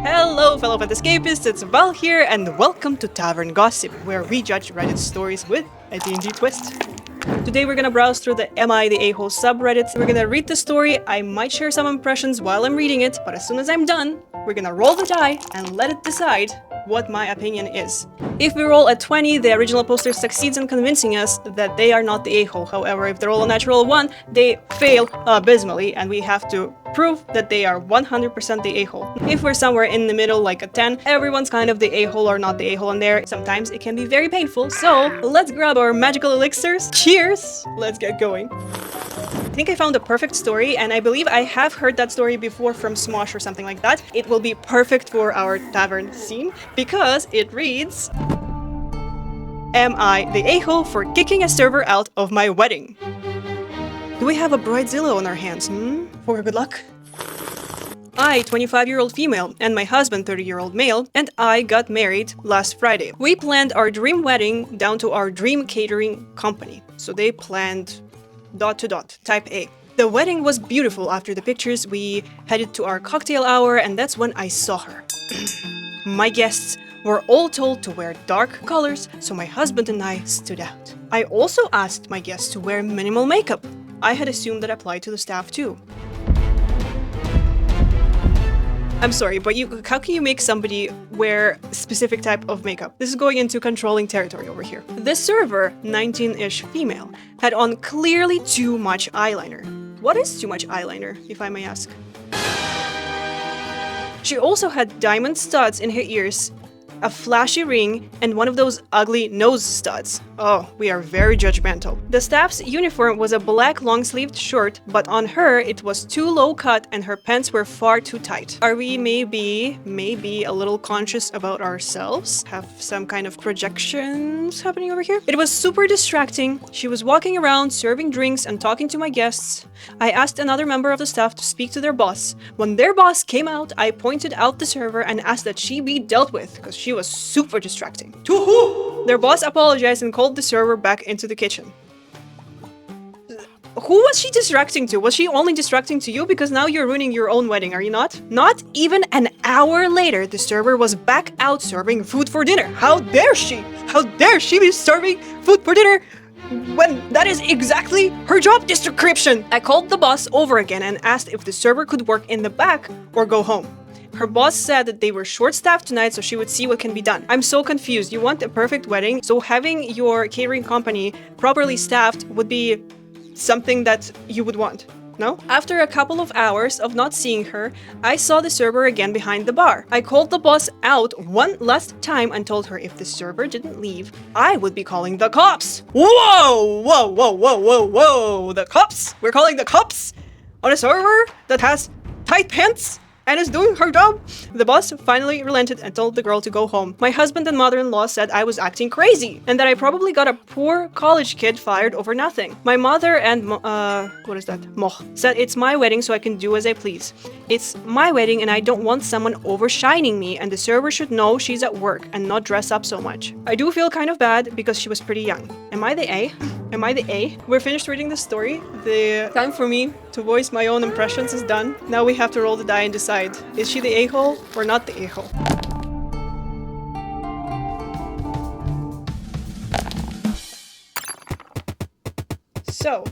Hello, fellow Fantascapists, it's Val here, and welcome to Tavern Gossip, where we judge Reddit stories with a D&D twist. Today we're gonna browse through the Am I the A-hole subreddit. We're gonna read the story. I might share some impressions while I'm reading it, but as soon as I'm done, we're gonna roll the die and let it decide what my opinion is. If we roll a 20, the original poster succeeds in convincing us that they are not the a-hole. However, if they roll a natural 1, they fail abysmally, and we have to prove that they are 100% the a-hole. If we're somewhere in the middle, like a 10, everyone's kind of the a-hole or not the a-hole in there. Sometimes it can be very painful, so let's grab our magical elixirs. Cheers! Let's get going. I think I found a perfect story, and I believe I have heard that story before from Smosh or something like that. It will be perfect for our Tavern Theme, because it reads... Am I the a-hole for kicking a server out of my wedding? Do we have a bridezilla on our hands, for good luck? I, 25-year-old female, and my husband, 30-year-old male, and I got married last Friday. We planned our dream wedding down to our dream catering company. So they planned... ... type A. The wedding was beautiful. After the pictures, we headed to our cocktail hour, and that's when I saw her. My guests were all told to wear dark colors, so my husband and I stood out. I also asked my guests to wear minimal makeup. I had assumed that applied to the staff too. I'm sorry, but how can you make somebody wear a specific type of makeup? This is going into controlling territory over here. The server, 19-ish female, had on clearly too much eyeliner. What is too much eyeliner, if I may ask? She also had diamond studs in her ears, a flashy ring, and one of those ugly nose studs. Oh, we are very judgmental. The staff's uniform was a black long-sleeved shirt, but on her it was too low cut and her pants were far too tight. Are we maybe a little conscious about ourselves? Have some kind of projections happening over here? It was super distracting. She was walking around, serving drinks and talking to my guests. I asked another member of the staff to speak to their boss. When their boss came out, I pointed out the server and asked that she be dealt with, because she was super distracting. Their boss apologized and called the server back into the kitchen. Who was she distracting to? Was she only distracting to you? Because now you're ruining your own wedding, are you not? Not even an hour later, the server was back out serving food for dinner. How dare she? How dare she be serving food for dinner when that is exactly her job description? I called the boss over again and asked if the server could work in the back or go home. Her boss said that they were short-staffed tonight, so she would see what can be done. I'm so confused. You want a perfect wedding, so having your catering company properly staffed would be something that you would want, no? After a couple of hours of not seeing her, I saw the server again behind the bar. I called the boss out one last time and told her if the server didn't leave, I would be calling the cops. Whoa! Whoa, whoa, whoa, whoa, whoa! The cops? We're calling the cops on a server that has tight pants and is doing her job? The boss finally relented and told the girl to go home. My husband and mother-in-law said I was acting crazy and that I probably got a poor college kid fired over nothing. My mother and Moch said it's my wedding, so I can do as I please. It's my wedding and I don't want someone overshining me, and the server should know she's at work and not dress up so much. I do feel kind of bad because she was pretty young. Am I the A? Am I the A? We're finished reading the story. The time for me to voice my own impressions is done. Now we have to roll the die and decide, is she the a-hole or not the a-hole? So,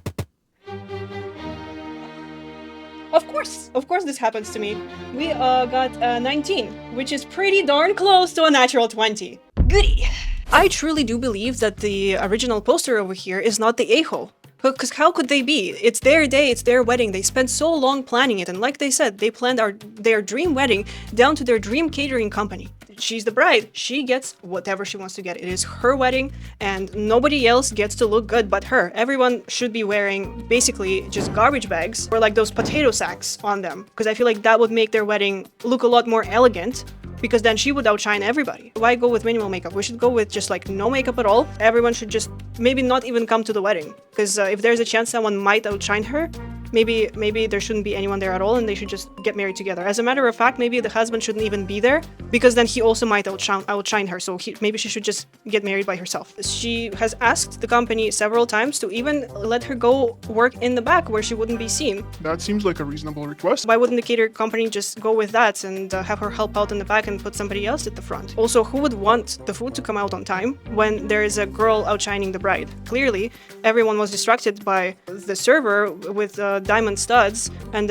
of course this happens to me. We got 19, which is pretty darn close to a natural 20. Goody! I truly do believe that the original poster over here is not the a-hole. Because how could they be? It's their day, it's their wedding. They spent so long planning it, and like they said, they planned their dream wedding down to their dream catering company. She's the bride. She gets whatever she wants to get. It is her wedding, and nobody else gets to look good but her. Everyone should be wearing basically just garbage bags or like those potato sacks on them, because I feel like that would make their wedding look a lot more elegant, because then she would outshine everybody. Why go with minimal makeup? We should go with just like no makeup at all. Everyone should just maybe not even come to the wedding, because if there's a chance someone might outshine her, maybe there shouldn't be anyone there at all and they should just get married together. As a matter of fact, maybe the husband shouldn't even be there because then he also might outshine her, so maybe she should just get married by herself. She has asked the company several times to even let her go work in the back where she wouldn't be seen. That seems like a reasonable request. Why wouldn't the catering company just go with that and have her help out in the back and put somebody else at the front? Also, who would want the food to come out on time when there is a girl outshining the bride? Clearly, everyone was distracted by the server with diamond studs and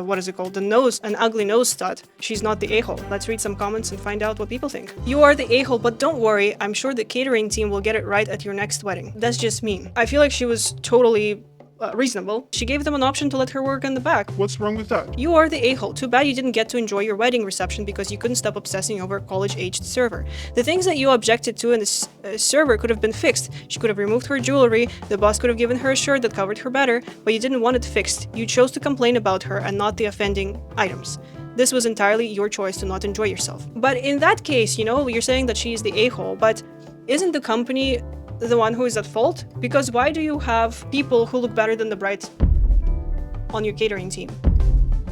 what is it called? An ugly nose stud. She's not the a-hole. Let's read some comments and find out what people think. You are the a-hole, but don't worry, I'm sure the catering team will get it right at your next wedding. That's just mean. I feel like she was totally reasonable. She gave them an option to let her work in the back. What's wrong with that? You are the a-hole. Too bad you didn't get to enjoy your wedding reception because you couldn't stop obsessing over a college-aged server. The things that you objected to in this server could have been fixed. She could have removed her jewelry, the boss could have given her a shirt that covered her better, but you didn't want it fixed. You chose to complain about her and not the offending items. This was entirely your choice to not enjoy yourself. But in that case, you're saying that she is the a-hole, but isn't the company the one who is at fault? Because why do you have people who look better than the bride on your catering team?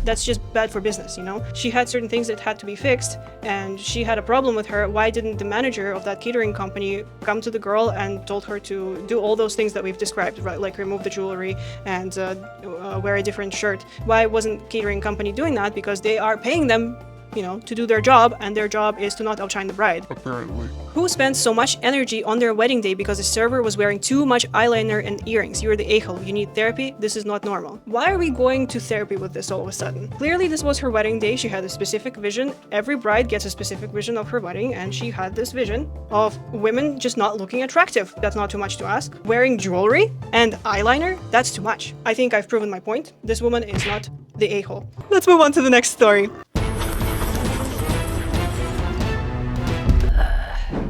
That's just bad for business, She had certain things that had to be fixed, and she had a problem with her. Why didn't the manager of that catering company come to the girl and told her to do all those things that we've described, right? Like remove the jewelry and wear a different shirt? Why wasn't catering company doing that? Because they are paying them to do their job, and their job is to not outshine the bride. Apparently. Who spent so much energy on their wedding day because the server was wearing too much eyeliner and earrings? You're the a-hole. You need therapy? This is not normal. Why are we going to therapy with this all of a sudden? Clearly, this was her wedding day. She had a specific vision. Every bride gets a specific vision of her wedding, and she had this vision of women just not looking attractive. That's not too much to ask. Wearing jewelry and eyeliner? That's too much. I think I've proven my point. This woman is not the a-hole. Let's move on to the next story.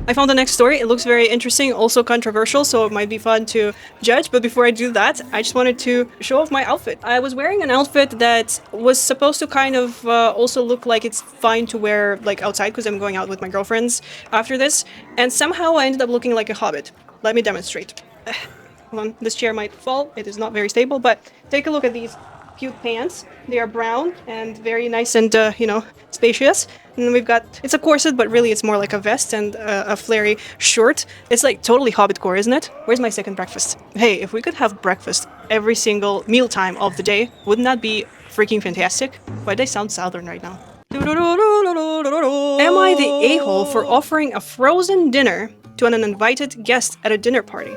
I found the next story. It looks very interesting, also controversial, so it might be fun to judge. But before I do that, I just wanted to show off my outfit. I was wearing an outfit that was supposed to kind of also look like it's fine to wear like outside because I'm going out with my girlfriends after this. And somehow I ended up looking like a hobbit. Let me demonstrate. Hold on, this chair might fall. It is not very stable, but take a look at these cute pants. They are brown and very nice and, spacious. And then we've got, it's a corset, but really it's more like a vest and a flary shirt. It's like totally hobbitcore, isn't it? Where's my second breakfast? Hey, if we could have breakfast every single mealtime of the day, wouldn't that be freaking fantastic? Why do I sound southern right now? Am I the a-hole for offering a frozen dinner to an uninvited guest at a dinner party?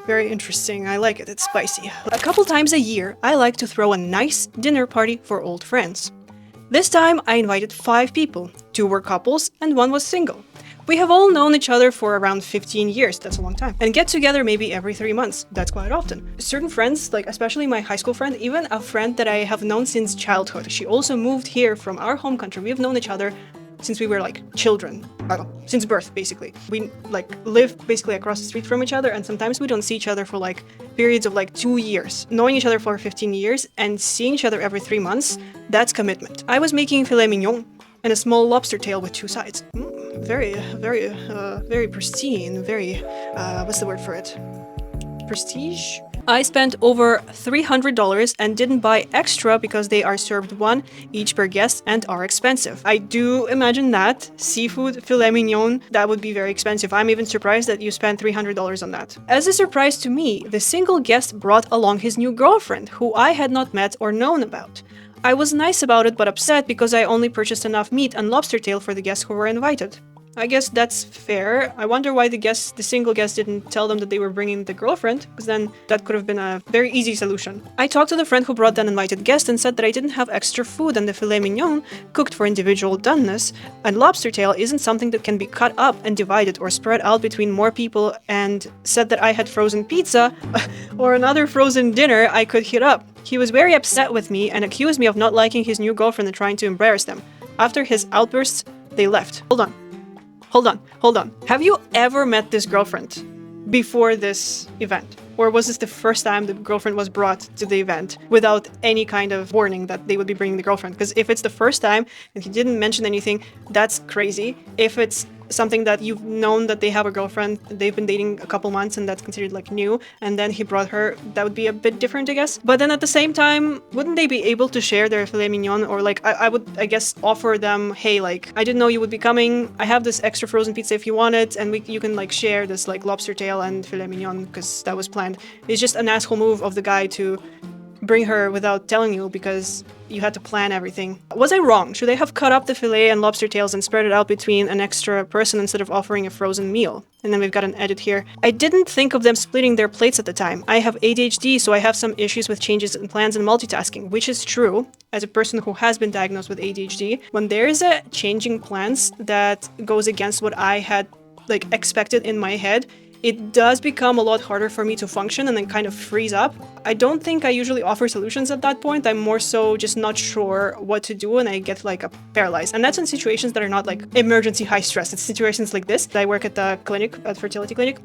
Very interesting. I like it. It's spicy. A couple times a year, I like to throw a nice dinner party for old friends. This time, I invited 5 people. 2 were couples and 1 was single. We have all known each other for around 15 years, that's a long time, and get together maybe every 3 months, that's quite often. Certain friends, like especially my high school friend, even a friend that I have known since childhood, she also moved here from our home country. We have known each other since we were like children, since birth basically. We live basically across the street from each other, and sometimes we don't see each other for periods of 2 years. Knowing each other for 15 years and seeing each other every 3 months, that's commitment. I was making filet mignon and a small lobster tail with 2 sides. Very pristine, very, what's the word for it? Prestige? I spent over $300 and didn't buy extra because they are served 1 each per guest and are expensive. I do imagine that seafood filet mignon, that would be very expensive. I'm even surprised that you spent $300 on that. As a surprise to me, the single guest brought along his new girlfriend, who I had not met or known about. I was nice about it but upset because I only purchased enough meat and lobster tail for the guests who were invited. I guess that's fair. I wonder why the single guest didn't tell them that they were bringing the girlfriend, because then that could have been a very easy solution. I talked to the friend who brought the uninvited guest and said that I didn't have extra food and the filet mignon, cooked for individual doneness, and lobster tail isn't something that can be cut up and divided or spread out between more people, and said that I had frozen pizza or another frozen dinner I could heat up. He was very upset with me and accused me of not liking his new girlfriend and trying to embarrass them. After his outbursts, they left. Hold on. Have you ever met this girlfriend before this event? Or was this the first time the girlfriend was brought to the event without any kind of warning that they would be bringing the girlfriend? Because if it's the first time and he didn't mention anything, that's crazy. If it's something that you've known that they have a girlfriend, they've been dating a couple months and that's considered like new, and then he brought her, that would be a bit different, I guess. But then at the same time, wouldn't they be able to share their filet mignon? Or like, I would, I guess, offer them, hey, like, I didn't know you would be coming, I have this extra frozen pizza if you want it, and you can like share this like lobster tail and filet mignon because that was planned. It's just an asshole move of the guy to bring her without telling you because you had to plan everything. Was I wrong? Should they have cut up the filet and lobster tails and spread it out between an extra person instead of offering a frozen meal? And then we've got an edit here. I didn't think of them splitting their plates at the time. I have ADHD, so I have some issues with changes in plans and multitasking, which is true. As a person who has been diagnosed with ADHD, when there is a changing plans that goes against what I had like expected in my head, it does become a lot harder for me to function and then kind of freeze up. I don't think I usually offer solutions at that point. I'm more so just not sure what to do and I get like paralyzed. And that's in situations that are not like emergency high stress. It's situations like this. I work at the clinic, at fertility clinic.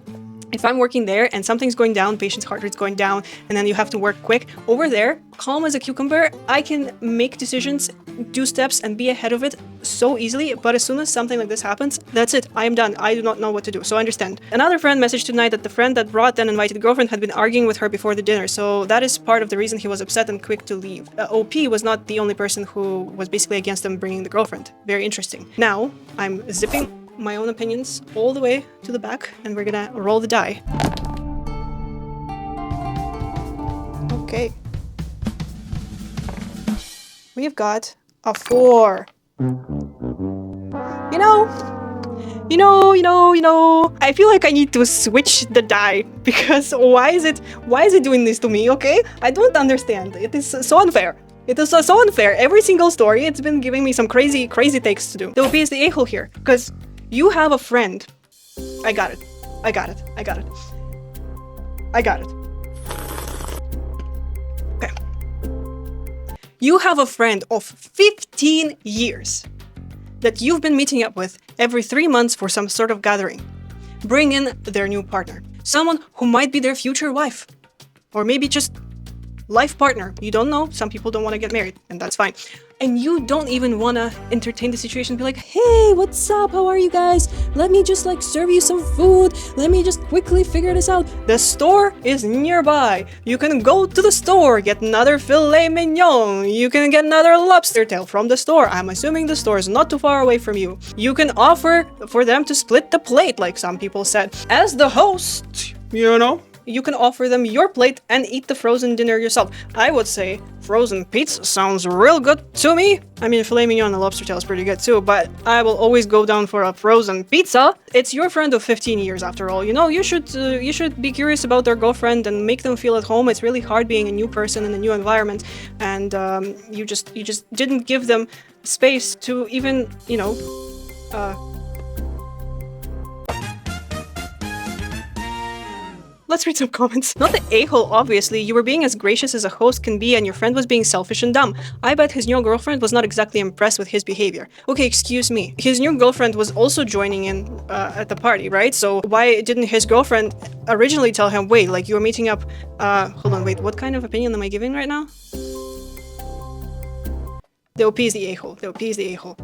If I'm working there and something's going down, patient's heart rate's going down, and then you have to work quick, over there, calm as a cucumber, I can make decisions, do steps, and be ahead of it so easily. But as soon as something like this happens, that's it. I am done. I do not know what to do. So I understand. Another friend messaged tonight that the friend that brought the uninvited girlfriend had been arguing with her before the dinner. So that is part of the reason he was upset and quick to leave. OP was not the only person who was basically against them bringing the girlfriend. Very interesting. Now, I'm zipping my own opinions all the way to the back, and we're gonna roll the die. Okay. We've got a 4. You know, I feel like I need to switch the die because why is it doing this to me, okay? I don't understand. It is so unfair. It is so unfair. Every single story, it's been giving me some crazy takes to do. The OP is the a-hole here, because you have a friend. I got it. Okay. You have a friend of 15 years that you've been meeting up with every 3 months for some sort of gathering. Bring in their new partner. Someone who might be their future wife. Or maybe just life partner. You don't know. Some people don't want to get married, and that's fine. And you don't even want to entertain the situation and be like, hey, what's up? How are you guys? Let me just like serve you some food. Let me just quickly figure this out. The store is nearby. You can go to the store, get another filet mignon. You can get another lobster tail from the store. I'm assuming the store is not too far away from you. You can offer for them to split the plate, like some people said. As the host, you know, you can offer them your plate and eat the frozen dinner yourself. I would say frozen pizza sounds real good to me. I mean, filet mignon and lobster tail is pretty good too, but I will always go down for a frozen pizza. It's your friend of 15 years after all. You know, you should be curious about their girlfriend and make them feel at home. It's really hard being a new person in a new environment, and you just didn't give them space to even, you know, Let's read some comments. Not the a-hole, obviously. You were being as gracious as a host can be and your friend was being selfish and dumb. I bet his new girlfriend was not exactly impressed with his behavior. Okay, excuse me. His new girlfriend was also joining in at the party, right? So why didn't his girlfriend originally tell him, wait, like you were meeting up... hold on, wait, what kind of opinion am I giving right now? The OP is the a-hole. The OP is the a-hole.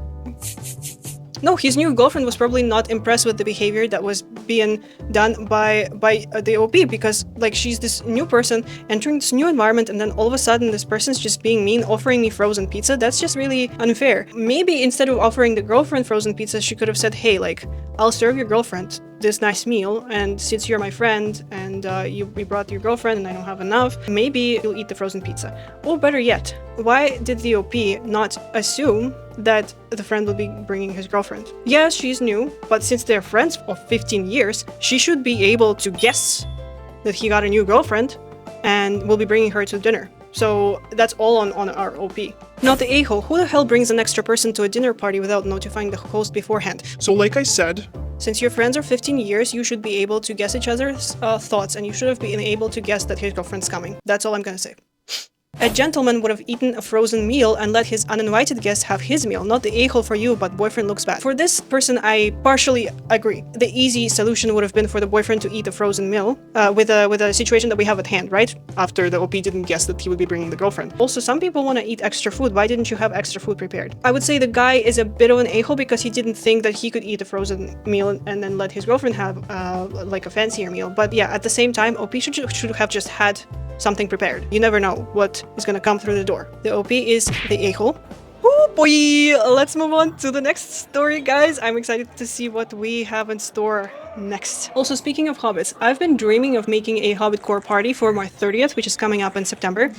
No, his new girlfriend was probably not impressed with the behavior that was being done by the OP, because like she's this new person entering this new environment and then all of a sudden this person's just being mean, offering me frozen pizza. That's just really unfair. Maybe instead of offering the girlfriend frozen pizza, she could have said, hey, like, I'll serve your girlfriend this nice meal, and since you're my friend and we brought your girlfriend and I don't have enough, maybe you'll eat the frozen pizza. Or better yet, why did the OP not assume that the friend would be bringing his girlfriend? Yes, she's new, but since they're friends of 15 years, she should be able to guess that he got a new girlfriend and will be bringing her to dinner. So that's all on our OP. Not the a-hole. Who the hell brings an extra person to a dinner party without notifying the host beforehand? So like I said, since your friends are 15 years, you should be able to guess each other's thoughts, and you should have been able to guess that his girlfriend's coming. That's all I'm gonna say. A gentleman would have eaten a frozen meal and let his uninvited guest have his meal. Not the a-hole for you, but boyfriend looks bad. For this person, I partially agree. The easy solution would have been for the boyfriend to eat a frozen meal with a situation that we have at hand, right? After the OP didn't guess that he would be bringing the girlfriend. Also, some people want to eat extra food. Why didn't you have extra food prepared? I would say the guy is a bit of an a-hole because he didn't think that he could eat a frozen meal and then let his girlfriend have like a fancier meal. But yeah, at the same time, OP should have just had something prepared. You never know what is gonna come through the door. The OP is the a-hole. Oh boy! Let's move on to the next story, guys. I'm excited to see what we have in store next. Also, speaking of hobbits, I've been dreaming of making a hobbit core party for my 30th, which is coming up in September.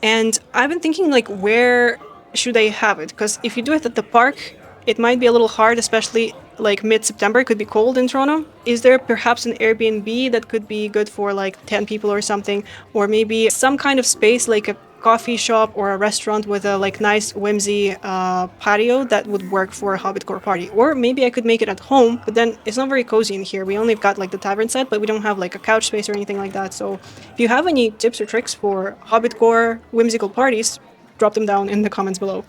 And I've been thinking, like, where should I have it? Because if you do it at the park, it might be a little hard, especially like mid-September. It could be cold in Toronto. Is there perhaps an Airbnb that could be good for like 10 people or something? Or maybe some kind of space like a coffee shop or a restaurant with a like nice whimsy patio that would work for a hobbit core party. Or maybe I could make it at home, but then it's not very cozy in here. We only got like the tavern set, but we don't have like a couch space or anything like that. So if you have any tips or tricks for hobbit core whimsical parties, drop them down in the comments below.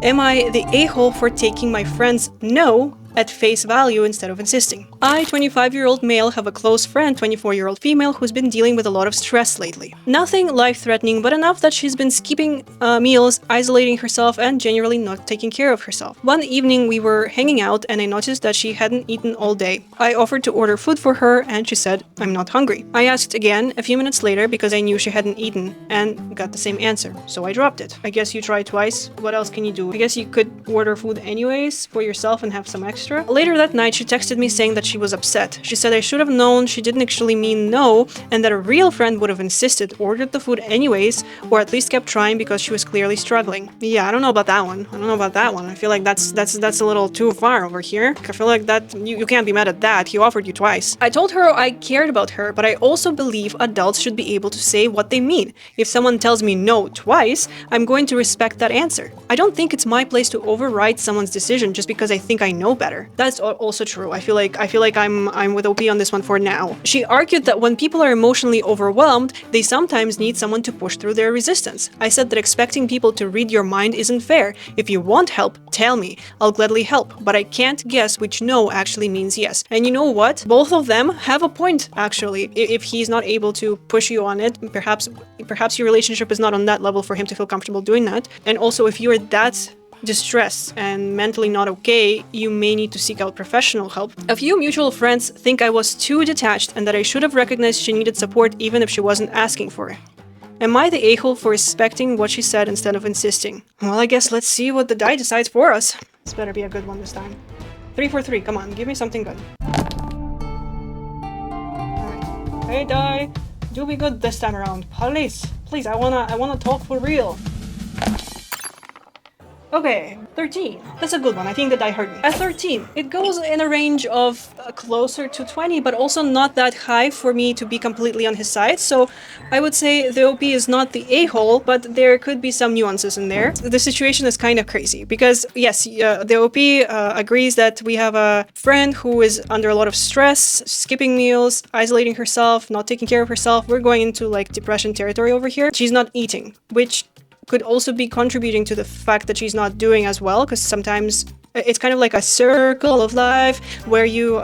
Am I the a-hole for taking my friend's no at face value instead of insisting? I, 25-year-old male, have a close friend, 24-year-old female, who's been dealing with a lot of stress lately. Nothing life-threatening, but enough that she's been skipping meals, isolating herself, and generally not taking care of herself. One evening we were hanging out and I noticed that she hadn't eaten all day. I offered to order food for her and she said, "I'm not hungry." I asked again a few minutes later because I knew she hadn't eaten and got the same answer, so I dropped it. I guess you tried twice. What else can you do? I guess you could order food anyways for yourself and have some extra. Later that night, she texted me saying that she was upset. She said I should have known she didn't actually mean no, and that a real friend would have insisted, ordered the food anyways, or at least kept trying because she was clearly struggling. Yeah, I don't know about that one. I feel like that's a little too far over here. I feel like that you can't be mad at that. He offered you twice. I told her I cared about her, but I also believe adults should be able to say what they mean. If someone tells me no twice, I'm going to respect that answer. I don't think it's my place to override someone's decision just because I think I know better. That's also true. I feel like I'm with OP on this one for now. She argued that when people are emotionally overwhelmed, they sometimes need someone to push through their resistance. I said that expecting people to read your mind isn't fair. If you want help, tell me. I'll gladly help, but I can't guess which no actually means yes. And you know what? Both of them have a point, actually. If he's not able to push you on it, perhaps your relationship is not on that level for him to feel comfortable doing that. And also, if you're that distressed and mentally not okay, you may need to seek out professional help. A few mutual friends think I was too detached and that I should have recognized she needed support even if she wasn't asking for it. Am I the a-hole for respecting what she said instead of insisting? Well, I guess let's see what the die decides for us. This better be a good one this time. 3 for 3, come on, give me something good. Alright. Hey die, do be good this time around. Please, I wanna talk for real. Okay, 13. That's a good one. I think the die heard me. At 13, it goes in a range of closer to 20, but also not that high for me to be completely on his side. So I would say the OP is not the a-hole, but there could be some nuances in there. The situation is kind of crazy because, yes, the OP agrees that we have a friend who is under a lot of stress, skipping meals, isolating herself, not taking care of herself. We're going into like depression territory over here. She's not eating, which could also be contributing to the fact that she's not doing as well, because sometimes it's kind of like a circle of life where you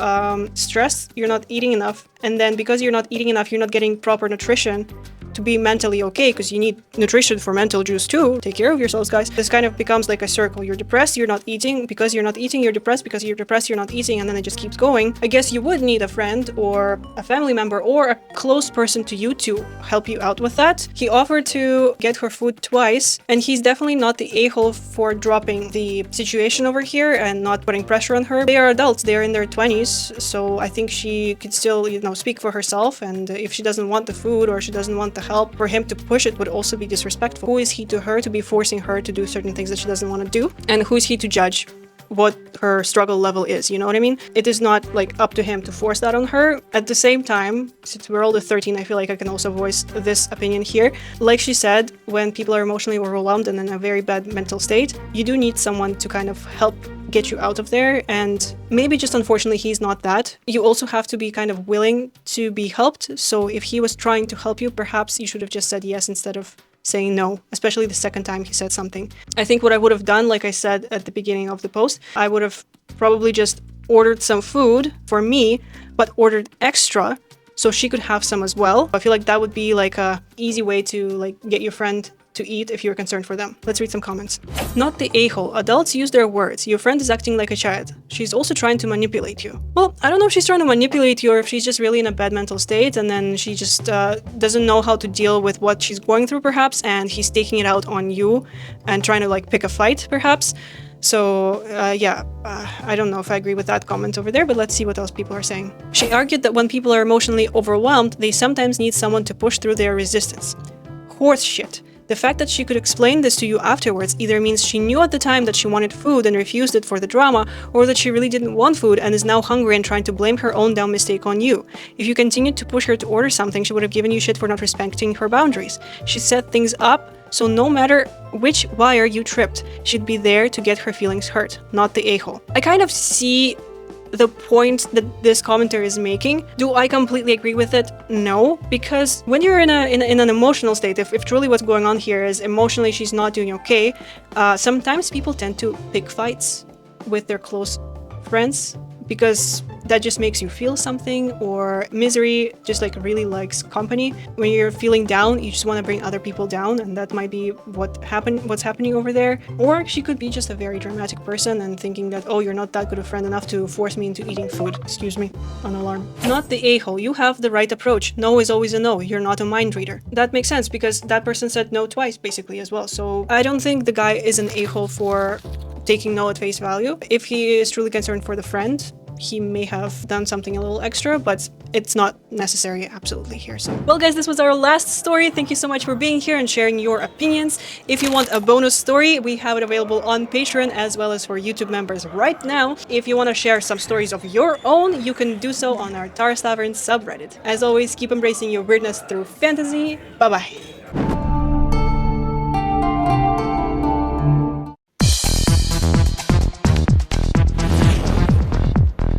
stress, you're not eating enough, and then because you're not eating enough, you're not getting proper nutrition to be mentally okay, because you need nutrition for mental juice too. Take care of yourselves, guys. This kind of becomes like a circle. You're depressed, you're not eating. Because you're not eating, you're depressed. Because you're depressed, you're not eating. And then it just keeps going. I guess you would need a friend or a family member or a close person to you to help you out with that. He offered to get her food twice, and he's definitely not the a-hole for dropping the situation over here and not putting pressure on her. They are adults, they're in their 20s, so I think she could still, speak for herself, and if she doesn't want the food or she doesn't want the help, for him to push it would also be disrespectful. Who is he to her to be forcing her to do certain things that she doesn't want to do? And who is he to judge what her struggle level is, you know what I mean? It is not like up to him to force that on her. At the same time, since we're all the 13, I feel like I can also voice this opinion here. Like she said, when people are emotionally overwhelmed and in a very bad mental state, you do need someone to kind of help get you out of there, and maybe just unfortunately he's not that. You also have to be kind of willing to be helped, so if he was trying to help you, perhaps you should have just said yes instead of saying no, especially the second time he said something. I think what I would have done, like I said at the beginning of the post, I would have probably just ordered some food for me, but ordered extra so she could have some as well. I feel like that would be like a easy way to like get your friend to eat if you're concerned for them. Let's read some comments. Not the a-hole. Adults use their words. Your friend is acting like a child. She's also trying to manipulate you. Well, I don't know if she's trying to manipulate you or if she's just really in a bad mental state and then she just doesn't know how to deal with what she's going through perhaps, and he's taking it out on you and trying to like pick a fight perhaps. So, I don't know if I agree with that comment over there, but let's see what else people are saying. She argued that when people are emotionally overwhelmed, they sometimes need someone to push through their resistance. Horse shit. The fact that she could explain this to you afterwards either means she knew at the time that she wanted food and refused it for the drama, or that she really didn't want food and is now hungry and trying to blame her own dumb mistake on you. If you continued to push her to order something, she would have given you shit for not respecting her boundaries. She set things up so no matter which wire you tripped, she'd be there to get her feelings hurt, not the a-hole. I kind of see the point that this commenter is making. Do I completely agree with it? No, because when you're in an emotional state, if truly what's going on here is emotionally she's not doing okay, sometimes people tend to pick fights with their close friends because that just makes you feel something, or misery just like really likes company. When you're feeling down, you just want to bring other people down, and that might be what's happening over there. Or she could be just a very dramatic person and thinking that, oh, you're not that good a friend enough to force me into eating food. Excuse me, an alarm. Not the a-hole. You have the right approach. No is always a no. You're not a mind reader. That makes sense because that person said no twice basically as well. So I don't think the guy is an a-hole for taking no at face value. If he is truly concerned for the friend, he may have done something a little extra, but it's not necessary absolutely here. So, well guys, this was our last story. Thank you so much for being here and sharing your opinions. If you want a bonus story, we have it available on Patreon as well as for YouTube members right now. If you want to share some stories of your own, you can do so on our Tavern subreddit. As always, keep embracing your weirdness through fantasy. Bye bye.